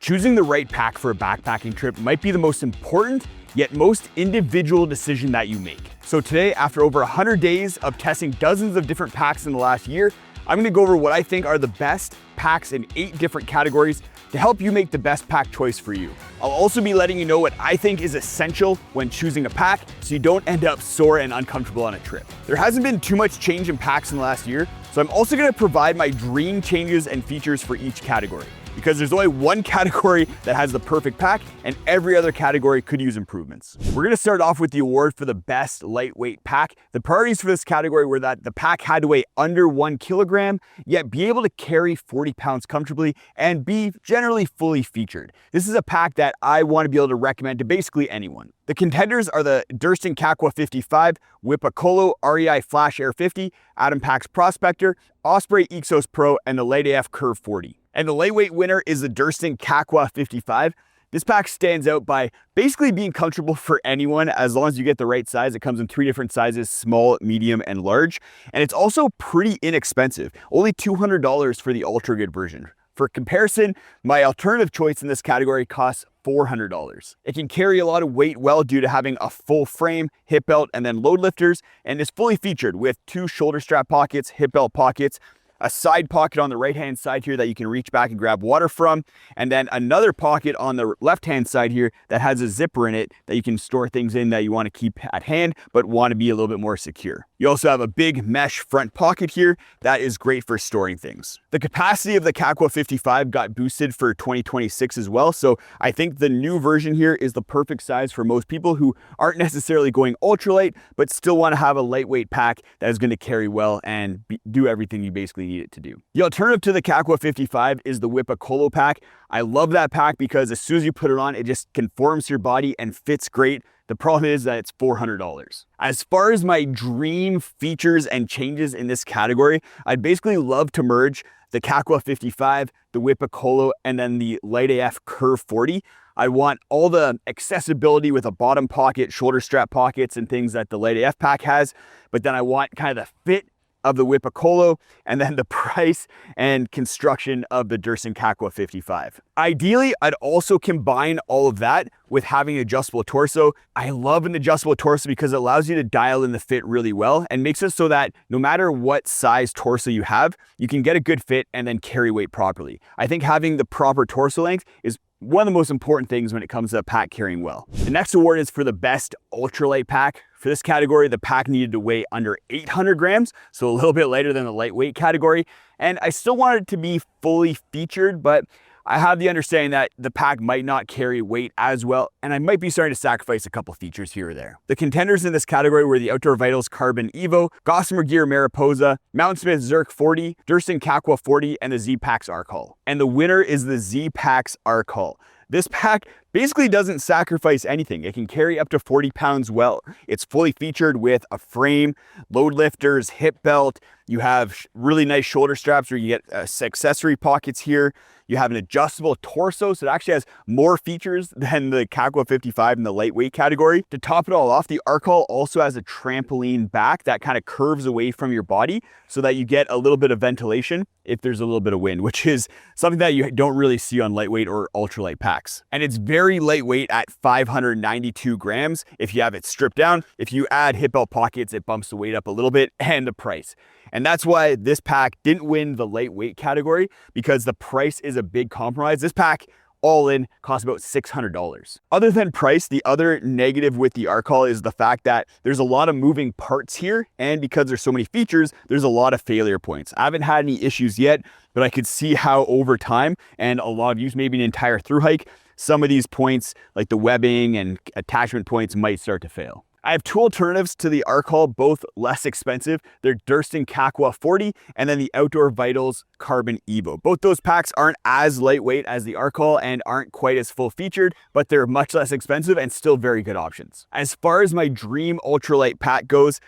Choosing the right pack for a backpacking trip might be the most important, yet most individual decision that you make. So today, after over 100 days of testing dozens of different packs in the last year, I'm gonna go over what I think are the best packs in 8 different categories to help you make the best pack choice for you. I'll also be letting you know what I think is essential when choosing a pack so you don't end up sore and uncomfortable on a trip. There hasn't been too much change in packs in the last year, so I'm also gonna provide my dream changes and features for each category, because there's only one category that has the perfect pack and every other category could use improvements. We're gonna start off with the award for the best lightweight pack. The priorities for this category were that the pack had to weigh under 1 kilogram, yet be able to carry 40 pounds comfortably and be generally fully featured. This is a pack that I wanna be able to recommend to basically anyone. The contenders are the Durston Kakwa 55, Whipacolo REI Flash Air 50, Atom Packs Prospector, Osprey Exos Pro, and the Light AF Curve 40. And the lightweight winner is the Durston Kakwa 55. This pack stands out by basically being comfortable for anyone as long as you get the right size. It comes in 3 different sizes, small, medium, and large. And it's also pretty inexpensive, only $200 for the ultra good version. For comparison, my alternative choice in this category costs $400. It can carry a lot of weight well due to having a full frame, hip belt, and then load lifters, and is fully featured with 2 shoulder strap pockets, hip belt pockets, a side pocket on the right-hand side here that you can reach back and grab water from, and then another pocket on the left-hand side here that has a zipper in it that you can store things in that you want to keep at hand but want to be a little bit more secure. You also have a big mesh front pocket here that is great for storing things. The capacity of the Kakwa 55 got boosted for 2026 as well, so I think the new version here is the perfect size for most people who aren't necessarily going ultralight but still want to have a lightweight pack that is going to carry well and do everything you basically need it to do. The alternative to the Kakwa 55 is the Whipacolo pack. I love that pack because as soon as you put it on, it just conforms to your body and fits great. The problem is that it's $400. As far as my dream features and changes in this category, I'd basically love to merge the Kakwa 55, the Whipacolo, and then the Light AF Curve 40. I want all the accessibility with a bottom pocket, shoulder strap pockets, and things that the Light AF pack has, but then I want kind of the fit of the Whipacolo, and then the price and construction of the Durston Kakwa 55. Ideally, I'd also combine all of that with having an adjustable torso. I love an adjustable torso because it allows you to dial in the fit really well and makes it so that no matter what size torso you have, you can get a good fit and then carry weight properly. I think having the proper torso length is one of the most important things when it comes to pack carrying well. The next award is for the best ultralight pack. For this category, the pack needed to weigh under 800 grams, so a little bit lighter than the lightweight category. And I still wanted it to be fully featured, but I have the understanding that the pack might not carry weight as well, and I might be starting to sacrifice a couple features here or there. The contenders in this category were the Outdoor Vitals Carbon Evo, Gossamer Gear Mariposa, Mountain Smith Zerk 40, Durston Kakwa 40, and the Z-Packs Arc Hull. And the winner is the Z-Packs Arc Hull. This pack basically doesn't sacrifice anything. It can carry up to 40 pounds well. It's fully featured with a frame, load lifters, hip belt. You have really nice shoulder straps where you get accessory pockets here. You have an adjustable torso, so it actually has more features than the Kakwa 55 in the lightweight category. To top it all off, the Arc Hull also has a trampoline back that kind of curves away from your body so that you get a little bit of ventilation if there's a little bit of wind, which is something that you don't really see on lightweight or ultralight packs. And it's very lightweight at 592 grams if you have it stripped down. If you add hip belt pockets, it bumps the weight up a little bit and the price. And that's why this pack didn't win the lightweight category, because the price is a big compromise. This pack all in costs about $600. Other than price, the other negative with the Arc Hull is the fact that there's a lot of moving parts here, and because there's so many features, there's a lot of failure points. I haven't had any issues yet, but I could see how over time, and a lot of use, maybe an entire through hike, some of these points, like the webbing and attachment points, might start to fail. I have 2 alternatives to the Arc Hull, both less expensive. They're Durston Kakwa 40 and then the Outdoor Vitals Carbon Evo. Both those packs aren't as lightweight as the Arc Hull and aren't quite as full featured, but they're much less expensive and still very good options. As far as my dream ultralight pack goes,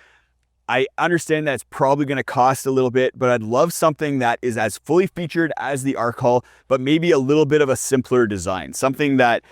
I understand that it's probably going to cost a little bit, but I'd love something that is as fully featured as the Arc Hull, but maybe a little bit of a simpler design. Something that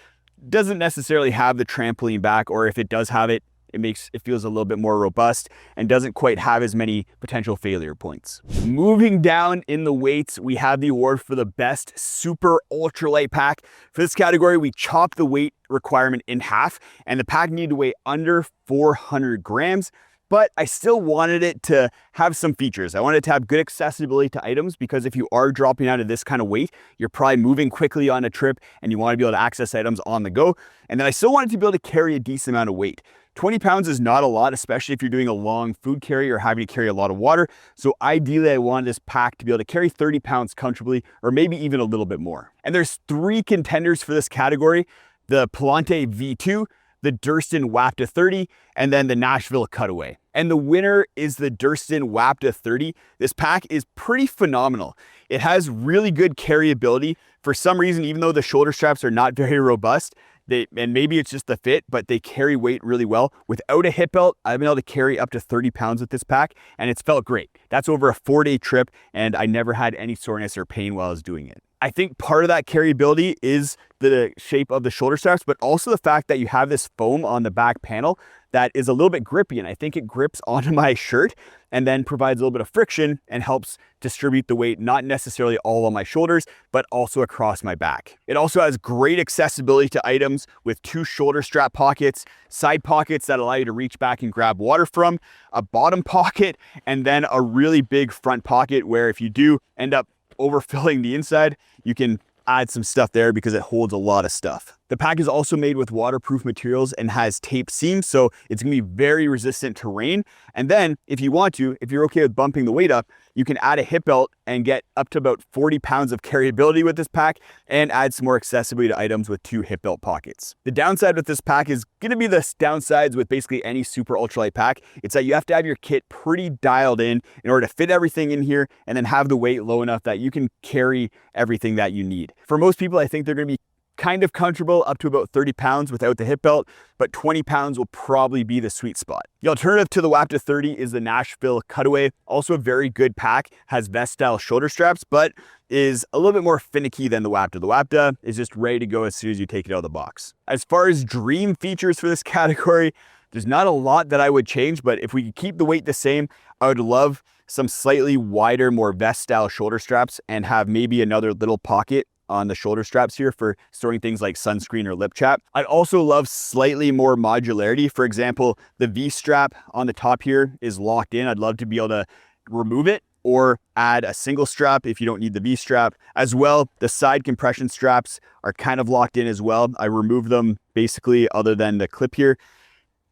doesn't necessarily have the trampoline back, or if it does have it, It feels a little bit more robust and doesn't quite have as many potential failure points. Moving down in the weights, we have the award for the best super ultralight pack. For this category, we chopped the weight requirement in half, and the pack needed to weigh under 400 grams. But I still wanted it to have some features. I wanted it to have good accessibility to items, because if you are dropping out of this kind of weight, you're probably moving quickly on a trip and you want to be able to access items on the go. And then I still wanted to be able to carry a decent amount of weight. 20 pounds is not a lot, especially if you're doing a long food carry or having to carry a lot of water. So ideally, I wanted this pack to be able to carry 30 pounds comfortably, or maybe even a little bit more. And there's 3 contenders for this category: the Palante V2, the Durston Wapta 30, and then the Nashville Cutaway. And the winner is the Durston Wapta 30. This pack is pretty phenomenal. It has really good carryability. For some reason, even though the shoulder straps are not very robust, and maybe it's just the fit, but they carry weight really well. Without a hip belt, I've been able to carry up to 30 pounds with this pack, and it's felt great. That's over a 4-day trip, and I never had any soreness or pain while I was doing it. I think part of that carryability is the shape of the shoulder straps, but also the fact that you have this foam on the back panel that is a little bit grippy, and I think it grips onto my shirt and then provides a little bit of friction and helps distribute the weight, not necessarily all on my shoulders, but also across my back. It also has great accessibility to items with 2 shoulder strap pockets, side pockets that allow you to reach back and grab water from, a bottom pocket, and then a really big front pocket where if you do end up overfilling the inside, you can add some stuff there because it holds a lot of stuff. The pack is also made with waterproof materials and has tape seams, so it's gonna be very resistant to rain. And then if you want to, if you're okay with bumping the weight up, you can add a hip belt and get up to about 40 pounds of carryability with this pack and add some more accessibility to items with 2 hip belt pockets. The downside with this pack is gonna be the downsides with basically any super ultralight pack. It's that you have to have your kit pretty dialed in order to fit everything in here and then have the weight low enough that you can carry everything that you need. For most people, I think they're gonna be kind of comfortable up to about 30 pounds without the hip belt, but 20 pounds will probably be the sweet spot. The alternative to the Wapta 30 is the Nashville Cutaway. Also a very good pack, has vest style shoulder straps, but is a little bit more finicky than the Wapta. The Wapta is just ready to go as soon as you take it out of the box. As far as dream features for this category, there's not a lot that I would change, but if we could keep the weight the same, I would love some slightly wider, more vest style shoulder straps and have maybe another little pocket on the shoulder straps here for storing things like sunscreen or lip chap. I'd also love slightly more modularity. For example, the V strap on the top here is locked in. I'd love to be able to remove it or add a single strap if you don't need the V strap. As well, the side compression straps are kind of locked in as well. I remove them basically other than the clip here,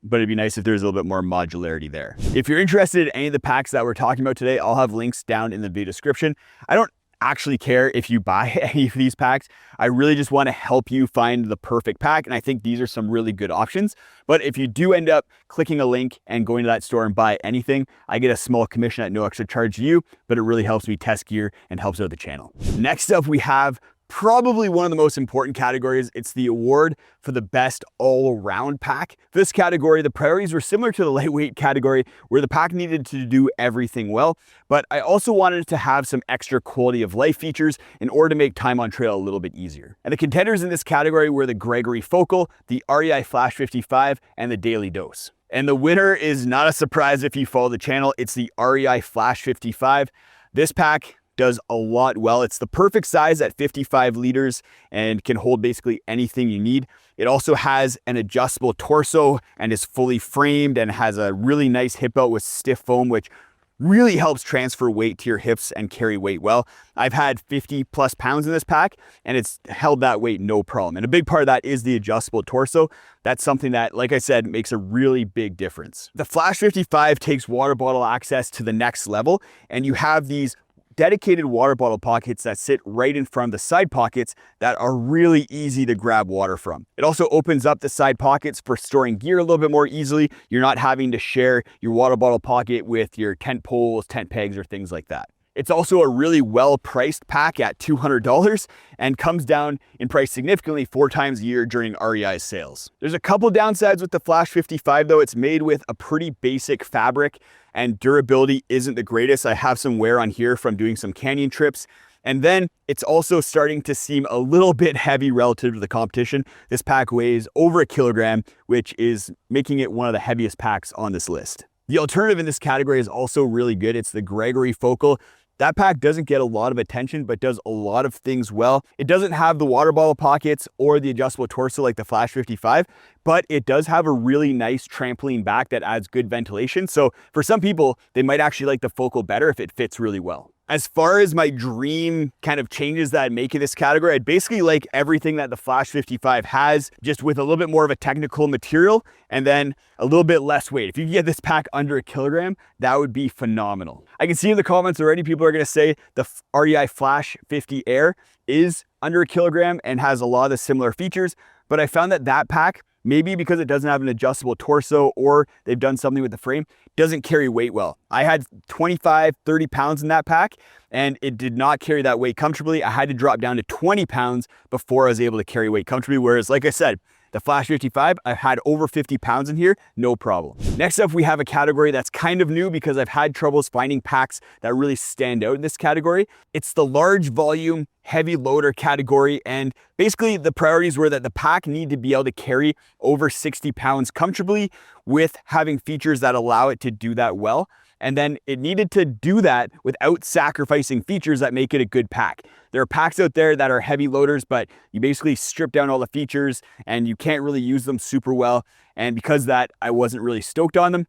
but it'd be nice if there's a little bit more modularity there. If you're interested in any of the packs that we're talking about today, I'll have links down in the video description. I don't actually care if you buy any of these packs. I really just want to help you find the perfect pack, and I think these are some really good options. But if you do end up clicking a link and going to that store and buy anything, I get a small commission at no extra charge to you, but it really helps me test gear and helps out the channel. Next up, we have probably one of the most important categories. It's the award for the best all-around pack. For this category, the priorities were similar to the lightweight category, where the pack needed to do everything well, but I also wanted to have some extra quality of life features in order to make time on trail a little bit easier. And the contenders in this category were the Gregory Focal, the REI Flash 55, and the Daily Dose. And the winner is not a surprise if you follow the channel. It's the REI Flash 55. This pack does a lot well. It's the perfect size at 55 liters and can hold basically anything you need. It also has an adjustable torso and is fully framed and has a really nice hip belt with stiff foam, which really helps transfer weight to your hips and carry weight well. I've had 50 plus pounds in this pack and it's held that weight no problem. And a big part of that is the adjustable torso. That's something that, like I said, makes a really big difference. The Flash 55 takes water bottle access to the next level, and you have these dedicated water bottle pockets that sit right in front of the side pockets that are really easy to grab water from. It also opens up the side pockets for storing gear a little bit more easily. You're not having to share your water bottle pocket with your tent poles, tent pegs, or things like that. It's also a really well-priced pack at $200 and comes down in price significantly 4 times a year during REI's sales. There's a couple downsides with the Flash 55 though. It's made with a pretty basic fabric and durability isn't the greatest. I have some wear on here from doing some canyon trips, And then it's also starting to seem a little bit heavy relative to the competition. This pack weighs over 1 kilogram, which is making it one of the heaviest packs on this list. The alternative in this category is also really good. It's the Gregory Focal. That pack doesn't get a lot of attention, but does a lot of things well. It doesn't have the water bottle pockets or the adjustable torso like the Flash 55, but it does have a really nice trampoline back that adds good ventilation. So for some people, they might actually like the Focal better if it fits really well. As far as my dream kind of changes that I'd make in this category, I'd basically like everything that the Flash 55 has, just with a little bit more of a technical material and then a little bit less weight. If you can get this pack under 1 kilogram, that would be phenomenal. I can see in the comments already, people are gonna say the REI Flash 50 Air is under 1 kilogram and has a lot of the similar features, but I found that that pack, maybe because it doesn't have an adjustable torso or they've done something with the frame, doesn't carry weight well. I had 25, 30 pounds in that pack and it did not carry that weight comfortably. I had to drop down to 20 pounds before I was able to carry weight comfortably. Whereas, like I said, the Flash 55, I've had over 50 pounds in here, no problem. Next up, we have a category that's kind of new because I've had troubles finding packs that really stand out in this category. It's the large volume, heavy loader category. And basically the priorities were that the pack need to be able to carry over 60 pounds comfortably with having features that allow it to do that well. And then it needed to do that without sacrificing features that make it a good pack. There are packs out there that are heavy loaders, but you basically strip down all the features and you can't really use them super well. And because of that, I wasn't really stoked on them.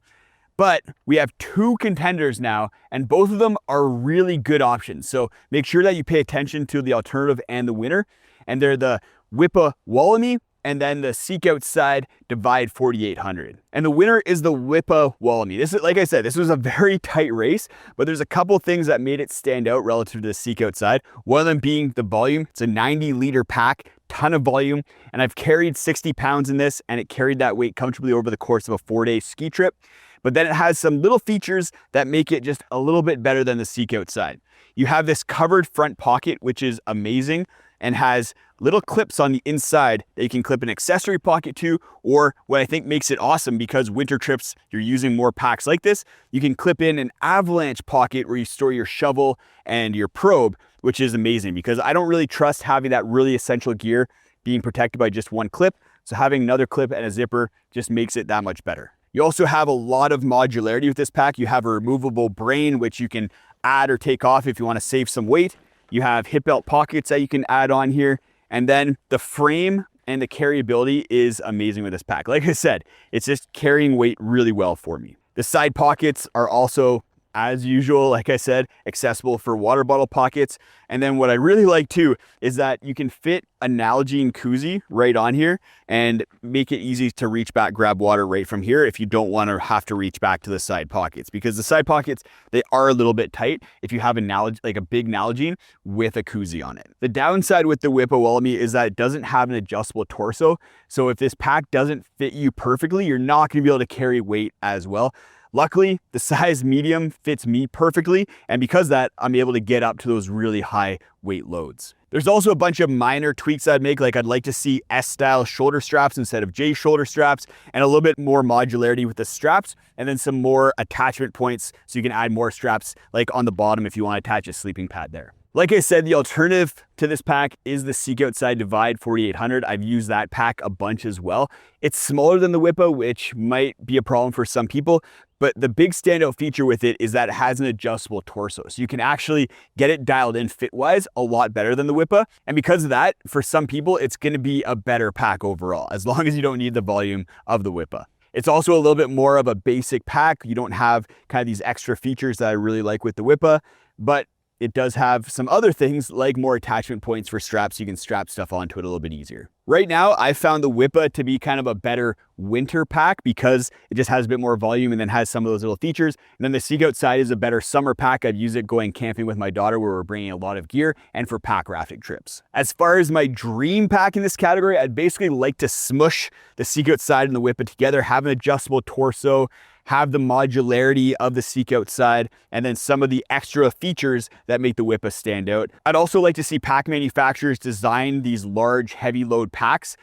But we have 2 contenders now, and both of them are really good options. So make sure that you pay attention to the alternative and the winner. And they're the Whippa Wallaby and then the Seek Outside Divide 4800. And the winner is the Whippa Wallaby. This is, like I said, this was a very tight race, but there's a couple things that made it stand out relative to the Seek Outside. One of them being the volume. It's a 90-liter pack, ton of volume, and I've carried 60 pounds in this, and it carried that weight comfortably over the course of a 4-day ski trip. But then it has some little features that make it just a little bit better than the Seek Outside. You have this covered front pocket, which is amazing, and has little clips on the inside that you can clip an accessory pocket to, or what I think makes it awesome, because winter trips, you're using more packs like this, you can clip in an avalanche pocket where you store your shovel and your probe, which is amazing because I don't really trust having that really essential gear being protected by just one clip. So having another clip and a zipper just makes it that much better. You also have a lot of modularity with this pack. You have a removable brain, which you can add or take off if you want to save some weight. You have hip belt pockets that you can add on here. And then the frame and the carryability is amazing with this pack. Like I said, it's just carrying weight really well for me. The side pockets are also, as usual, like I said, accessible for water bottle pockets. And then what I really like too is that you can fit a Nalgene koozie right on here and make it easy to reach back, grab water right from here if you don't want to have to reach back to the side pockets, because the side pockets, they are a little bit tight if you have like a big Nalgene with a koozie on it. The downside with the Whippa Wallaby is that it doesn't have an adjustable torso. So if this pack doesn't fit you perfectly, you're not going to be able to carry weight as well. Luckily, the size medium fits me perfectly, and because of that, I'm able to get up to those really high weight loads. There's also a bunch of minor tweaks I'd make, like I'd like to see S-style shoulder straps instead of J shoulder straps, and a little bit more modularity with the straps, and then some more attachment points so you can add more straps like on the bottom if you want to attach a sleeping pad there. Like I said, the alternative to this pack is the Seek Outside Divide 4800. I've used that pack a bunch as well. It's smaller than the Whippa, which might be a problem for some people, but the big standout feature with it is that it has an adjustable torso. So you can actually get it dialed in fit-wise a lot better than the Whippa. And because of that, for some people, it's gonna be a better pack overall, as long as you don't need the volume of the Whippa. It's also a little bit more of a basic pack. You don't have kind of these extra features that I really like with the Whippa, but it does have some other things like more attachment points for straps. So you can strap stuff onto it a little bit easier. Right now, I found the Whippa to be kind of a better winter pack because it just has a bit more volume and then has some of those little features. And then the Seek Outside is a better summer pack. I've used it going camping with my daughter where we're bringing a lot of gear and for pack rafting trips. As far as my dream pack in this category, I'd basically like to smush the Seek Outside and the Whippa together, have an adjustable torso, have the modularity of the Seek Outside, and then some of the extra features that make the Whippa stand out. I'd also like to see pack manufacturers design these large heavy load packs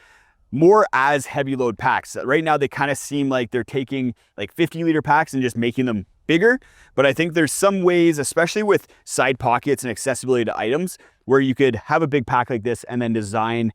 more as heavy load packs. Right now, they kind of seem like they're taking like 50-liter packs and just making them bigger, but I think there's some ways, especially with side pockets and accessibility to items, where you could have a big pack like this and then design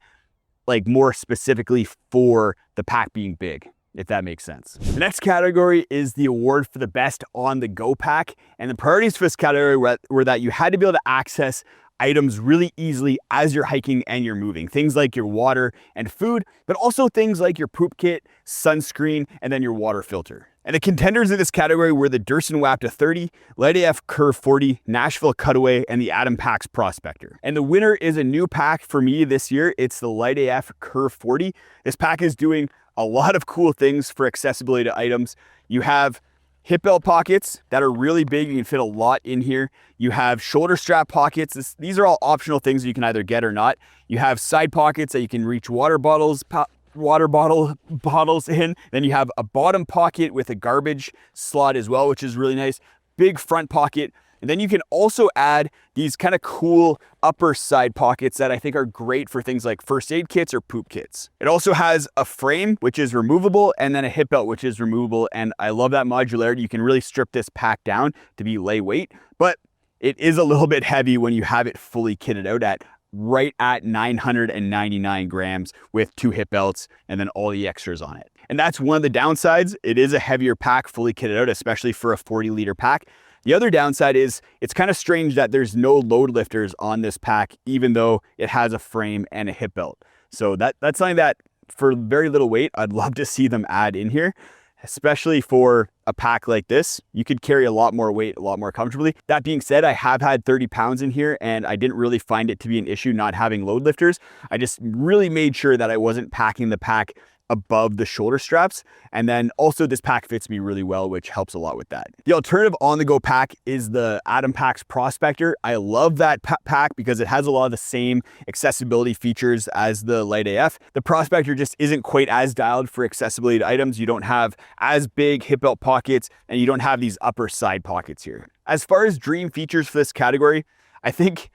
like more specifically for the pack being big, if that makes sense. The next category is the award for the best on-the-go pack. And the priorities for this category were that you had to be able to access items really easily as you're hiking and you're moving. Things like your water and food, but also things like your poop kit, sunscreen, and then your water filter. And the contenders in this category were the Durson Wapta 30, Light AF Curve 40, Nashville Cutaway, and the Atom Pax Prospector. And the winner is a new pack for me this year. It's the Light AF Curve 40. This pack is doing a lot of cool things for accessibility to items. You have hip belt pockets that are really big. You can fit a lot in here. You have shoulder strap pockets. These are all optional things you can either get or not. You have side pockets that you can reach water bottles in. Then you have a bottom pocket with a garbage slot as well, which is really nice. Big front pocket. And then you can also add these kind of cool upper side pockets that I think are great for things like first aid kits or poop kits. It also has a frame, which is removable, and then a hip belt, which is removable. And I love that modularity. You can really strip this pack down to be lightweight, but it is a little bit heavy when you have it fully kitted out right at 999 grams with 2 hip belts and then all the extras on it. And that's one of the downsides. It is a heavier pack fully kitted out, especially for a 40-liter pack. The other downside is it's kind of strange that there's no load lifters on this pack, even though it has a frame and a hip belt. So that's something that for very little weight, I'd love to see them add in here, especially for a pack like this. You could carry a lot more weight, a lot more comfortably. That being said, I have had 30 pounds in here and I didn't really find it to be an issue not having load lifters. I just really made sure that I wasn't packing the pack above the shoulder straps. And then also this pack fits me really well, which helps a lot with that. The alternative on-the-go pack is the Atom Pax Prospector. I love that pack because it has a lot of the same accessibility features as the Light AF. The Prospector just isn't quite as dialed for accessibility to items. You don't have as big hip belt pockets and you don't have these upper side pockets here. As far as dream features for this category, I think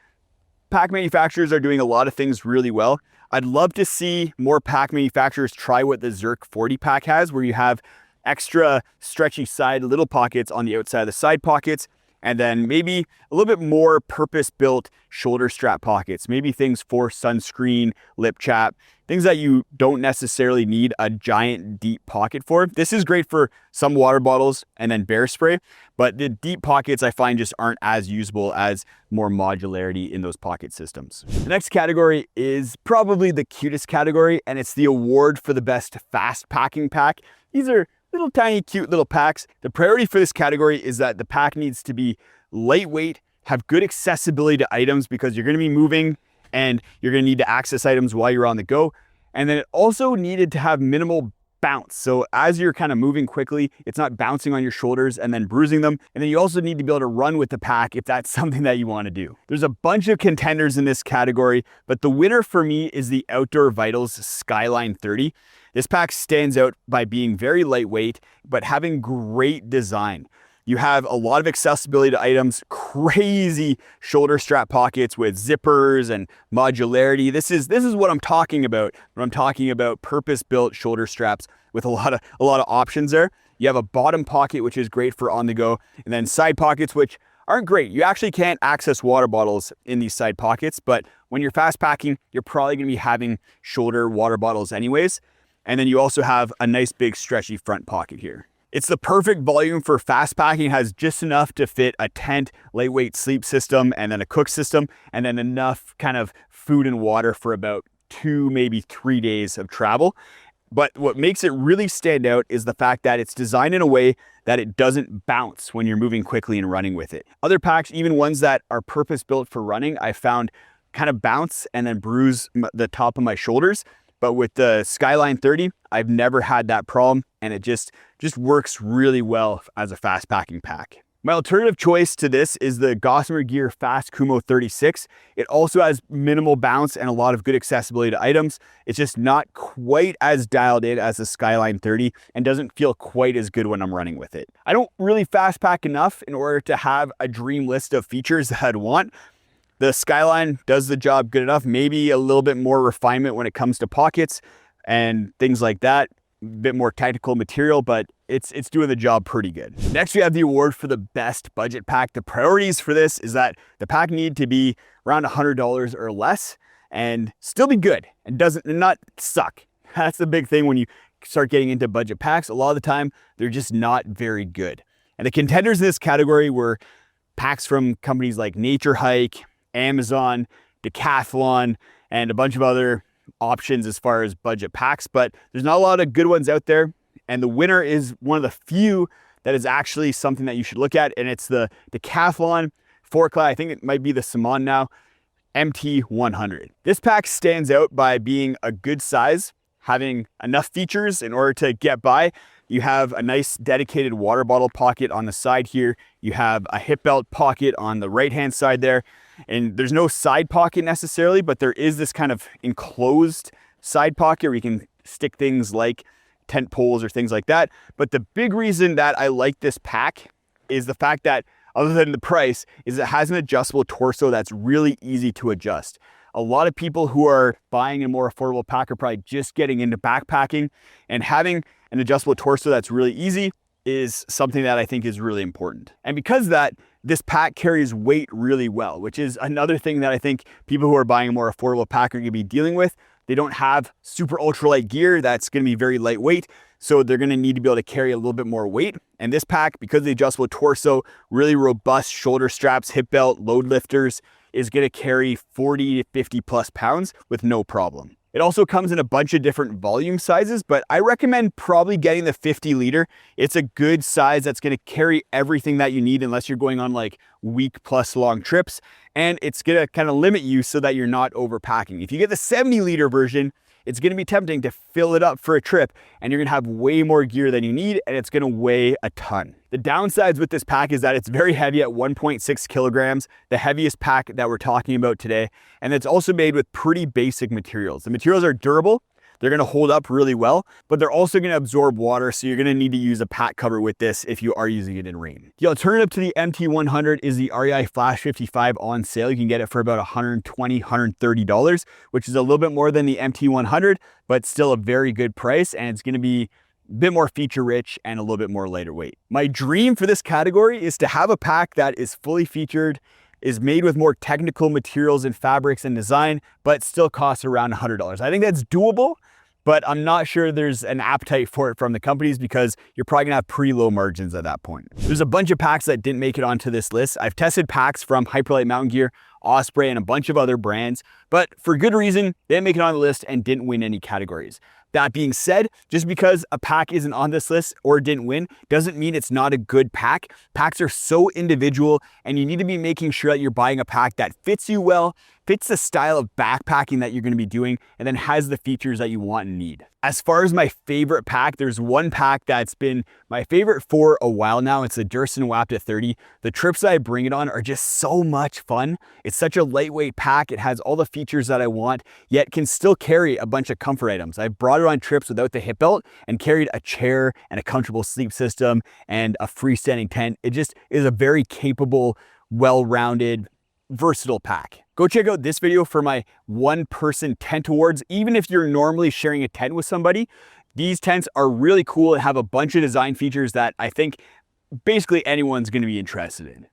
pack manufacturers are doing a lot of things really well. I'd love to see more pack manufacturers try what the Zerk 40 pack has, where you have extra stretchy side little pockets on the outside of the side pockets, and then maybe a little bit more purpose-built shoulder strap pockets, maybe things for sunscreen, lip chap, things that you don't necessarily need a giant deep pocket for. This is great for some water bottles and then bear spray, but the deep pockets I find just aren't as usable as more modularity in those pocket systems. The next category is probably the cutest category, and it's the award for the best fast packing pack. These are little tiny cute little packs. The priority for this category is that the pack needs to be lightweight, have good accessibility to items because you're going to be moving and you're going to need to access items while you're on the go. And then it also needed to have minimal bounce. So as you're kind of moving quickly, it's not bouncing on your shoulders and then bruising them. And then you also need to be able to run with the pack if that's something that you want to do. There's a bunch of contenders in this category, but the winner for me is the Outdoor Vitals Skyline 30. This pack stands out by being very lightweight, but having great design. You have a lot of accessibility to items, crazy shoulder strap pockets with zippers and modularity. This is what I'm talking about when I'm talking about purpose-built shoulder straps with a lot of options there. You have a bottom pocket, which is great for on the go, and then side pockets, which aren't great. You actually can't access water bottles in these side pockets, but when you're fast packing, you're probably gonna be having shoulder water bottles anyways. And then you also have a nice big stretchy front pocket here. It's the perfect volume for fast packing. It has just enough to fit a tent, lightweight sleep system, and then a cook system, and then enough kind of food and water for about 2, maybe 3 days of travel. But what makes it really stand out is the fact that it's designed in a way that it doesn't bounce when you're moving quickly and running with it. Other packs, even ones that are purpose built for running, I found kind of bounce and then bruise the top of my shoulders. But with the Skyline 30, I've never had that problem, and it just works really well as a fast packing pack. My alternative choice to this is the Gossamer Gear Fast Kumo 36. It also has minimal bounce and a lot of good accessibility to items. It's just not quite as dialed in as the Skyline 30 and doesn't feel quite as good when I'm running with it. I don't really fast pack enough in order to have a dream list of features that I'd want. The Skyline does the job good enough, maybe a little bit more refinement when it comes to pockets and things like that. bit more technical material, but it's doing the job pretty good. Next, we have the award for the best budget pack. The priorities for this is that the pack need to be around $100 or less and still be good and not suck. That's the big thing when you start getting into budget packs. A lot of the time, they're just not very good. And the contenders in this category were packs from companies like Nature Hike, Amazon, Decathlon, and a bunch of other options as far as budget packs, but there's not a lot of good ones out there. And the winner is one of the few that is actually something that you should look at. And it's the Decathlon Forklight. I think it might be the Simon now, MT100. This pack stands out by being a good size, having enough features in order to get by. You have a nice dedicated water bottle pocket on the side here. You have a hip belt pocket on the right-hand side there. And there's no side pocket necessarily, but there is this kind of enclosed side pocket where you can stick things like tent poles or things like that. But the big reason that I like this pack is the fact that, other than the price, is it has an adjustable torso that's really easy to adjust. A lot of people who are buying a more affordable pack are probably just getting into backpacking, and having an adjustable torso that's really easy is something that I think is really important. And because of that, this pack carries weight really well, which is another thing that I think people who are buying a more affordable pack are gonna be dealing with. They don't have super ultralight gear that's gonna be very lightweight, so they're gonna need to be able to carry a little bit more weight. And this pack, because of the adjustable torso, really robust shoulder straps, hip belt, load lifters, is gonna carry 40 to 50 plus pounds with no problem. It also comes in a bunch of different volume sizes, but I recommend probably getting the 50 liter. It's a good size that's gonna carry everything that you need unless you're going on like week plus long trips. And it's gonna kind of limit you so that you're not overpacking. If you get the 70 liter version, it's gonna be tempting to fill it up for a trip and you're gonna have way more gear than you need and it's gonna weigh a ton. The downsides with this pack is that it's very heavy at 1.6 kilograms, the heaviest pack that we're talking about today. And it's also made with pretty basic materials. The materials are durable, they're gonna hold up really well, but they're also gonna absorb water, so you're gonna need to use a pack cover with this if you are using it in rain. The alternative to the MT100 is the REI Flash 55 on sale. You can get it for about $120, $130, which is a little bit more than the MT100, but still a very good price, and it's gonna be a bit more feature rich and a little bit more lighter weight. My dream for this category is to have a pack that is fully featured, is made with more technical materials and fabrics and design, but still costs around $100. I think that's doable, but I'm not sure there's an appetite for it from the companies because you're probably gonna have pretty low margins at that point. There's a bunch of packs that didn't make it onto this list. I've tested packs from Hyperlight Mountain Gear, Osprey, and a bunch of other brands, but for good reason, they didn't make it on the list and didn't win any categories. That being said, just because a pack isn't on this list or didn't win doesn't mean it's not a good pack. Packs are so individual and you need to be making sure that you're buying a pack that fits you well, fits the style of backpacking that you're gonna be doing, and then has the features that you want and need. As far as my favorite pack, there's one pack that's been my favorite for a while now. It's the Durston Wapta 30. The trips that I bring it on are just so much fun. It's such a lightweight pack. It has all the features that I want, yet can still carry a bunch of comfort items. I've brought it on trips without the hip belt and carried a chair and a comfortable sleep system and a freestanding tent. It just is a very capable, well-rounded, versatile pack. Go check out this video for my one-person tent awards. Even if you're normally sharing a tent with somebody, these tents are really cool and have a bunch of design features that I think basically anyone's gonna be interested in.